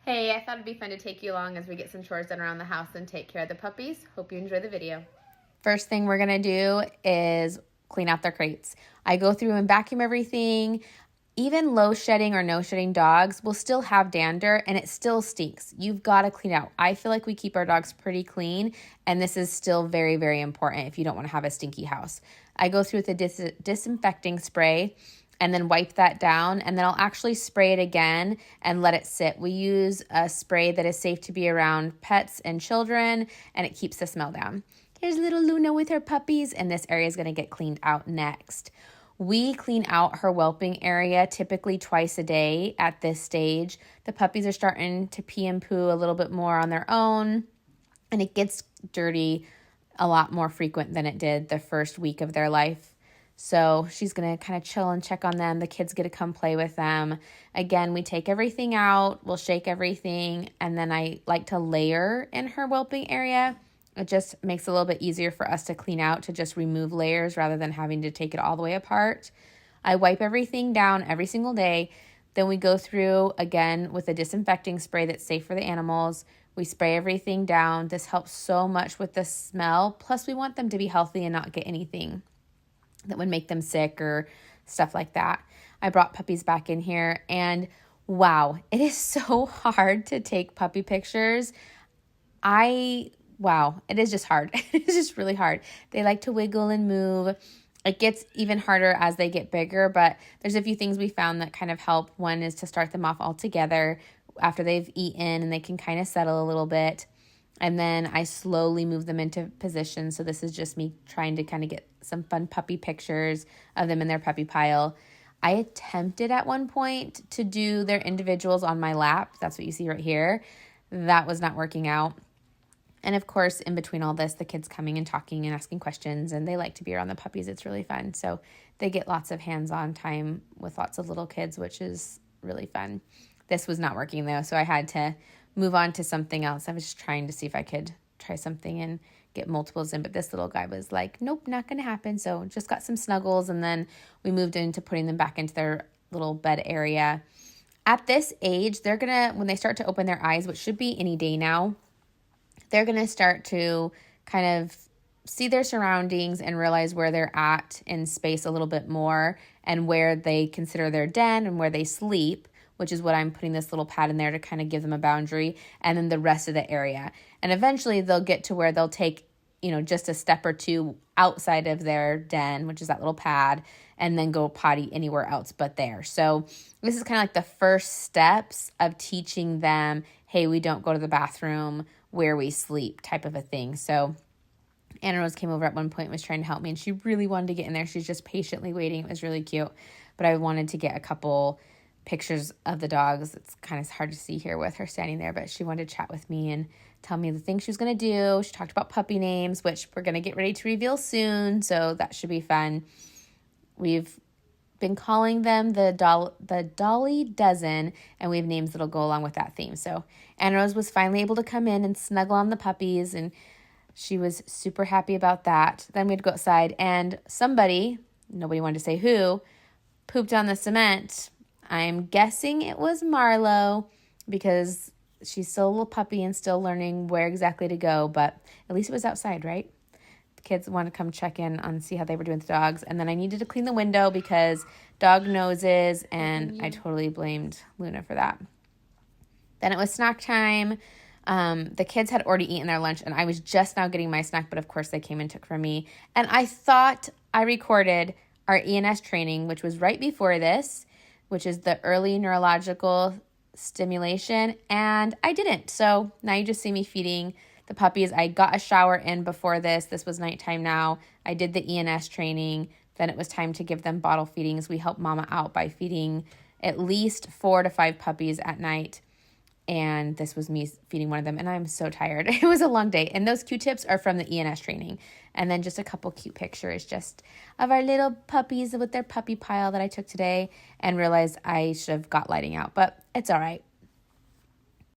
Hey, I thought it'd be fun to take you along as we get some chores done around the house and take care of the puppies. Hope you enjoy the video. First thing we're going to do is clean out their crates. I go through and vacuum everything. Even low shedding or no shedding dogs will still have dander and it still stinks. You've got to clean out. I feel like we keep our dogs pretty clean, and this is still very, very important if you don't want to have a stinky house. I go through with a disinfecting spray and then wipe that down, and then I'll actually spray it again and let it sit. We use a spray that is safe to be around pets and children, and it keeps the smell down. Here's little Luna with her puppies, and this area is going to get cleaned out next. We clean out her whelping area typically twice a day at this stage. The puppies are starting to pee and poo a little bit more on their own, and it gets dirty a lot more frequent than it did the first week of their life. So she's going to kind of chill and check on them. The kids get to come play with them. Again, we take everything out, we'll shake everything, and then I like to layer in her whelping area. It just makes it a little bit easier for us to clean out, to just remove layers rather than having to take it all the way apart. I wipe everything down every single day. Then we go through again with a disinfecting spray that's safe for the animals. We spray everything down. This helps so much with the smell. Plus, we want them to be healthy and not get anything that would make them sick or stuff like that. I brought puppies back in here, and wow, it is so hard to take puppy pictures. Wow, it is just hard. It is just really hard. They like to wiggle and move. It gets even harder as they get bigger, but there's a few things we found that kind of help. One is to start them off all together after they've eaten and they can kind of settle a little bit. And then I slowly move them into position. So this is just me trying to kind of get some fun puppy pictures of them in their puppy pile. I attempted at one point to do their individuals on my lap. That's what you see right here. That was not working out. And of course, in between all this, the kids coming and talking and asking questions, and they like to be around the puppies. It's really fun. So they get lots of hands-on time with lots of little kids, which is really fun. This was not working though, so I had to move on to something else. I was just trying to see if I could try something and get multiples in, but this little guy was like, nope, not going to happen. So just got some snuggles, and then we moved into putting them back into their little bed area. At this age, they're going to, when they start to open their eyes, which should be any day now, they're going to start to kind of see their surroundings and realize where they're at in space a little bit more, and where they consider their den and where they sleep, which is what I'm putting this little pad in there to kind of give them a boundary, and then the rest of the area. And eventually they'll get to where they'll take, just a step or two outside of their den, which is that little pad, and then go potty anywhere else but there. So this is kind of like the first steps of teaching them, hey, we don't go to the bathroom where we sleep type of a thing. So Anna Rose came over at one point and was trying to help me, and she really wanted to get in there. She's just patiently waiting. It was really cute. But I wanted to get a couple pictures of the dogs. It's kind of hard to see here with her standing there, but she wanted to chat with me and tell me the things she was going to do. She talked about puppy names, which we're going to get ready to reveal soon, so that should be fun. We've been calling them the Dolly Dozen, and we have names that'll go along with that theme. So Anna Rose was finally able to come in and snuggle on the puppies, and she was super happy about that. Then we had to go outside, and somebody, nobody wanted to say who, pooped on the cement. I'm guessing it was Marlo, because she's still a little puppy and still learning where exactly to go, but at least it was outside, right? The kids wanted to come check in on see how they were doing with the dogs, and then I needed to clean the window because dog noses, and I totally blamed Luna for that. Then it was snack time. The kids had already eaten their lunch, and I was just now getting my snack, but of course they came and took from me. And I thought I recorded our ENS training, which was right before this, which is the early neurological stimulation, and I didn't. So now you just see me feeding the puppies. I got a shower in before this. This was nighttime now. I did the ENS training. Then it was time to give them bottle feedings. We help mama out by feeding at least 4 to 5 puppies at night. And this was me feeding one of them, and I'm so tired. It was a long day. And those Q-tips are from the ENS training. And then just a couple cute pictures just of our little puppies with their puppy pile that I took today, and realized I should have got lighting out, but it's all right.